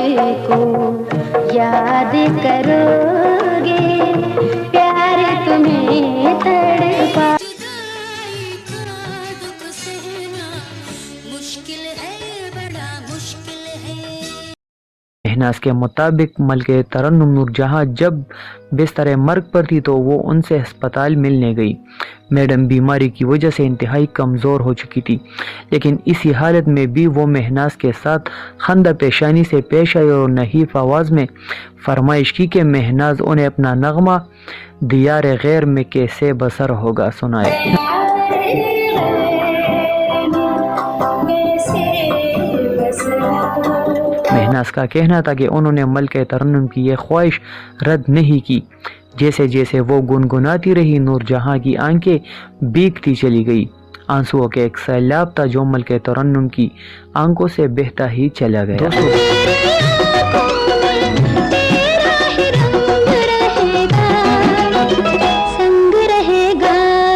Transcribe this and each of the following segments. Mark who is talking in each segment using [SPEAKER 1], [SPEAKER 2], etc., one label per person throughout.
[SPEAKER 1] मुझको याद करोगे, प्यार तुम्हें तड़पा। जुदाई का दुख सहना मुश्किल है, बड़ा मुश्किल है।
[SPEAKER 2] महनाज के मुताबिक मलके तरन्नुम नूरजहां जब बिस्तर मर्ग पर थी तो वो उनसे अस्पताल मिलने गई। मैडम बीमारी की वजह से इंतहाई कमज़ोर हो चुकी थी, लेकिन इसी हालत में भी वो महनाज के साथ खंदा पेशानी से पेश आई और नहीफ आवाज़ में फरमाइश की कि महनाज उन्हें अपना नगमा दियार गैर में कैसे बसर होगा सुनाए। महनाज का कहना था कि उन्होंने मलके तरन्नुम की यह ख्वाहिश रद्द नहीं की। जैसे जैसे वो गुनगुनाती रही, नूरजहां की आंखें भीगती चली गई। आंसुओं के एक सैलाब था जो मलके तरन्नुम की आंखों से बहता ही चला गया।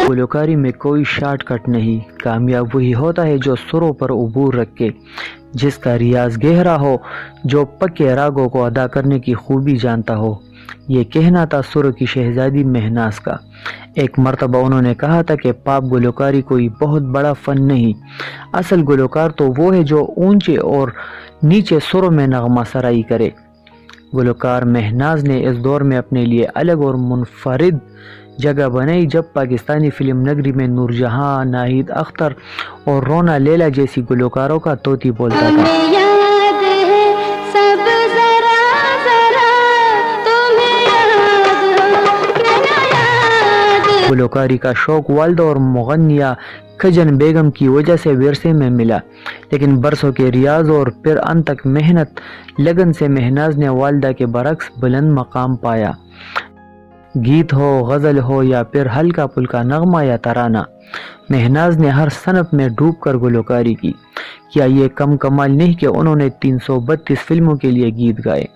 [SPEAKER 2] गुलकारी में कोई शॉर्टकट नहीं, कामयाब वही होता है जो सुरों पर उबूर रखे, जिसका रियाज गहरा हो, जो पक्के रागों को अदा करने की खूबी जानता हो। ये कहना था सुरों की शहजादी महनाज का। एक मर्तबा उन्होंने कहा था कि पाप गुलकारी कोई बहुत बड़ा फ़न नहीं, असल गुलकार तो वो है जो ऊंचे और नीचे सुरों में नगमा सराई करे। गुलकार महनाज ने इस दौर में अपने लिए अलग और मुनफरिद जगह बनाई जब पाकिस्तानी फिल्म नगरी में नूरजहां, नाहिद अख्तर और रोना लैला जैसी गुलकारों का तोती बोलता था। गुलकारी का शौक वालदा और मुगन्निया खजन बेगम की वजह से विरसे में मिला, लेकिन बरसों के रियाज और फिर अंत तक मेहनत लगन से महनाज ने वालदा के बरक्स बुलंद मकाम पाया। गीत हो, गज़ल हो या फिर हल्का फुल्का नगमा या तराना, महनाज ने हर सनफ में डूब कर गुलकारी की। क्या ये कम कमाल नहीं कि उन्होंने 332 फिल्मों के लिए गीत गाए।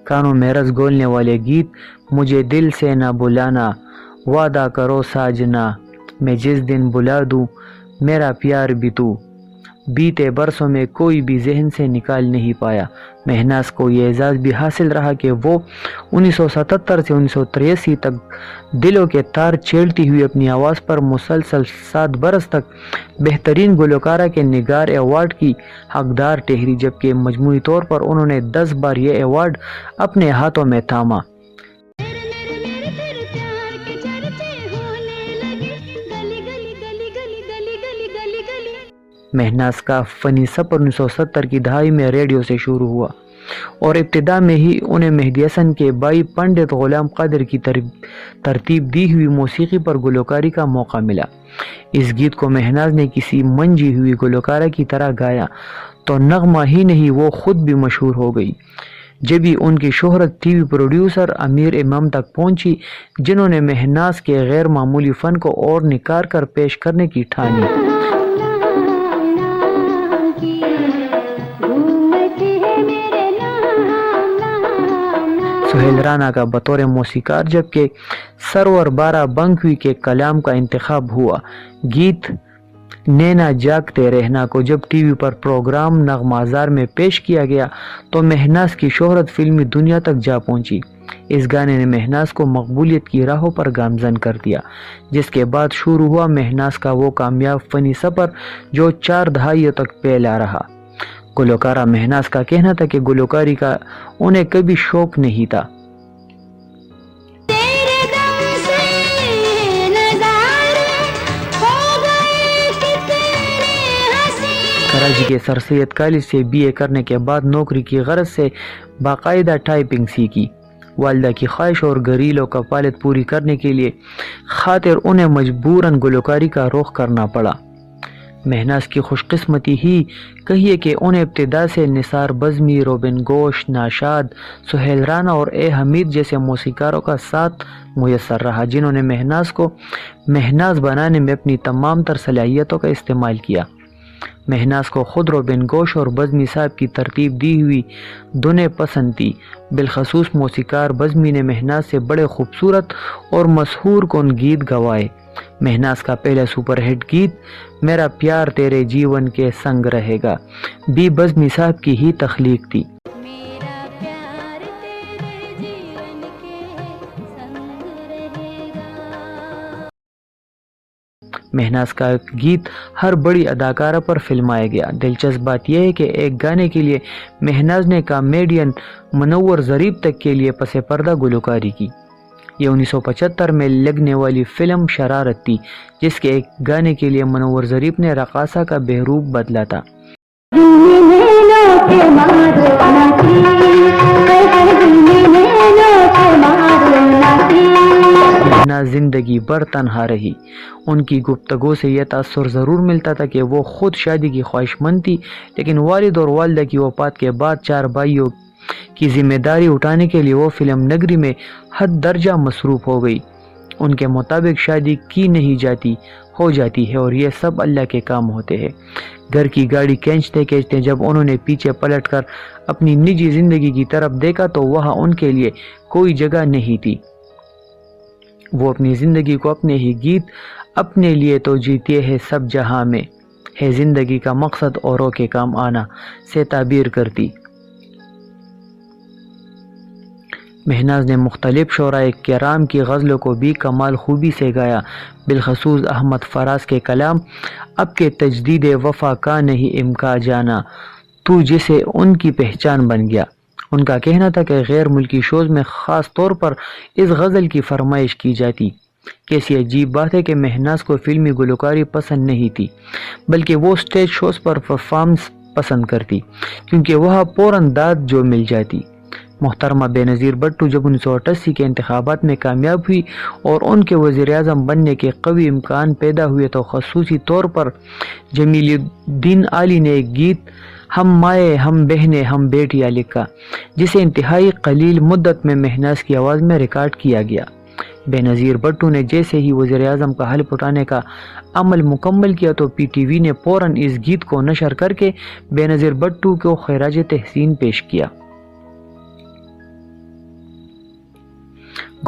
[SPEAKER 2] कानों में रस घोलने वाले गीत, मुझे दिल से ना बुलाना, वादा करो साजना, मैं जिस दिन बुला दूं मेरा प्यार भी तू, बीते बरसों में कोई भी जहन से निकाल नहीं पाया। महनाज को ये एजाज़ भी हासिल रहा कि वो 1977 से 1983 तक दिलों के तार छेड़ती हुई अपनी आवाज़ पर मुसलसल 7 बरस तक बेहतरीन गुलकारा के निगार एवार्ड की हकदार ठहरी, जबकि मजमूई तौर पर उन्होंने 10 बार ये एवार्ड अपने हाथों में थामा। महनाज का फनी सफर 1970 की दहाई में रेडियो से शुरू हुआ और इब्तिदा में ही उन्हें मेहदी हसन के भाई पंडित गुलाम कादिर की तरतीब दी हुई मौसीकी पर गुलकारी का मौका मिला। इस गीत को महनाज ने किसी मंजी हुई गुलकारा की तरह गाया तो नगमा ही नहीं, वो खुद भी मशहूर हो गई। जब भी उनकी शोहरत टीवी प्रोड्यूसर अमीर इमाम तक पहुंची, जिन्होंने महनाज के गैर मामूली फ़न को और निखार कर पेश करने की ठानी। सुहेल राना का बतौर मौसीकार जबकि सरवर बारा बंकवी के कलाम का इंतखाब हुआ। गीत नैना जागते रहना को जब टीवी पर प्रोग्राम नगमाजार में पेश किया गया तो महनाज की शोहरत फिल्मी दुनिया तक जा पहुंची। इस गाने ने महनाज को मकबूलियत की राहों पर गामजन कर दिया, जिसके बाद शुरू हुआ महनाज का वो कामयाब फनी सफर जो 4 दहाइयों तक फैला रहा। गुलकारा महनाज का कहना था कि गुलकारी का उन्हें कभी शौक नहीं था। कराची के सर सैयद कॉलेज से BA करने के बाद नौकरी की गरज से बाकायदा टाइपिंग सीखी। वालिदा की ख्वाहिश और घरेलू कफालत पूरी करने के लिए खातिर उन्हें मजबूरन गुलकारी का रुख करना पड़ा। महनाज की खुशकिस्मती ही कहिए कि उन्हें इब्तिदा से निसार बज़मी, रोबिन गोश, नाशाद, सुहेल राना और ए हमीद जैसे मौसीकारों का साथ मुयस्सर रहा, जिन्होंने महनाज को महनाज बनाने में अपनी तमाम तर सलाहियतों का इस्तेमाल किया। महनाज को खुद रोबिन गोश और बज़मी साहब की तरतीब दी हुई दुने पसंद थी। बिलखसूस मौसीकार बज़मी ने महनाज से बड़े खूबसूरत और मशहूर कुन गीत गवाए। مہناز کا پہلا سپر ہٹ گیت میرا پیار تیرے جیون کے سنگ رہے گا بھی بزمی صاحب کی ہی تخلیق تھی۔
[SPEAKER 1] میرا پیار تیرے جیون کے سنگ رہے گا۔
[SPEAKER 2] مہناز کا گیت ہر بڑی اداکارہ پر فلمایا گیا۔ دلچسپ بات یہ ہے کہ ایک گانے کے لیے مہناز نے کامیڈین منور ظریف تک کے لیے پس پردہ گلوکاری کی۔ یہ 1975 میں لگنے والی فلم شرارت تھی، جس کے ایک گانے کے لیے منور ظریف نے رقاصہ کا بہروپ بدلا تھا۔ مہناز زندگی بھر تنہا رہی۔ ان کی گفتگو سے یہ تاثر ضرور ملتا تھا کہ وہ خود شادی کی خواہش مند تھی، لیکن والد اور والدہ کی وفات کے بعد 4 بھائیوں کی ذمہ داری اٹھانے کے لیے وہ فلم نگری میں حد درجہ مصروف ہو گئی۔ ان کے مطابق شادی کی نہیں جاتی ہو جاتی ہے اور یہ سب اللہ کے کام ہوتے ہیں۔ گھر کی گاڑی کھینچتے کھینچتے جب انہوں نے پیچھے پلٹ کر اپنی نجی زندگی کی طرف دیکھا تو وہاں ان کے لیے کوئی جگہ نہیں تھی۔ وہ اپنی زندگی کو اپنے ہی گیت اپنے لیے تو جیتے ہیں سب جہاں میں ہے زندگی کا مقصد اوروں کے کام آنا سے تعبیر کرتی۔ مہناز نے مختلف شعراء کرام کی غزلوں کو بھی کمال خوبی سے گایا، بالخصوص احمد فراز کے کلام اب کے تجدید وفا کا نہیں امکان جانا تو جسے ان کی پہچان بن گیا۔ ان کا کہنا تھا کہ غیر ملکی شوز میں خاص طور پر اس غزل کی فرمائش کی جاتی۔ کیسی عجیب بات ہے کہ مہناز کو فلمی گلوکاری پسند نہیں تھی، بلکہ وہ سٹیج شوز پر پرفارمنس پسند کرتی، کیونکہ وہاں فوراً داد جو مل جاتی۔ محترمہ بے نظیر بھٹو جب 1988 کے انتخابات میں کامیاب ہوئی اور ان کے وزیر اعظم بننے کے قوی امکان پیدا ہوئے تو خصوصی طور پر جمیل الدین علی نے ایک گیت ہم مائیں ہم بہنیں ہم بیٹیاں لکھا، جسے انتہائی قلیل مدت میں مہناز کی آواز میں ریکارڈ کیا گیا۔ بے نظیر بھٹو نے جیسے ہی وزیر اعظم کا حلف اٹھانے کا عمل مکمل کیا تو پی ٹی وی نے فوراً اس گیت کو نشر کر کے بے نظیر بھٹو کو خراج تحسین پیش کیا۔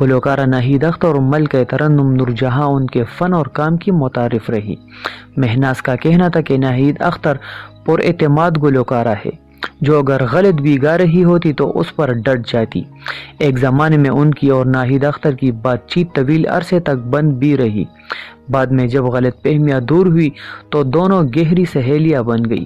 [SPEAKER 2] گلوکارہ ناہید اختر اور ملکہ ترنم نورجہاں ان کے فن اور کام کی متعارف رہی۔ مہناز کا کہنا تھا کہ ناہید اختر پر اعتماد گلوکارہ ہے جو اگر غلط بھی گا رہی ہوتی تو اس پر ڈٹ جاتی۔ ایک زمانے میں ان کی اور ناہید اختر کی بات چیت طویل عرصے تک بند بھی رہی۔ بعد میں جب غلط فہمیاں دور ہوئی تو دونوں گہری سہیلیاں بن گئی۔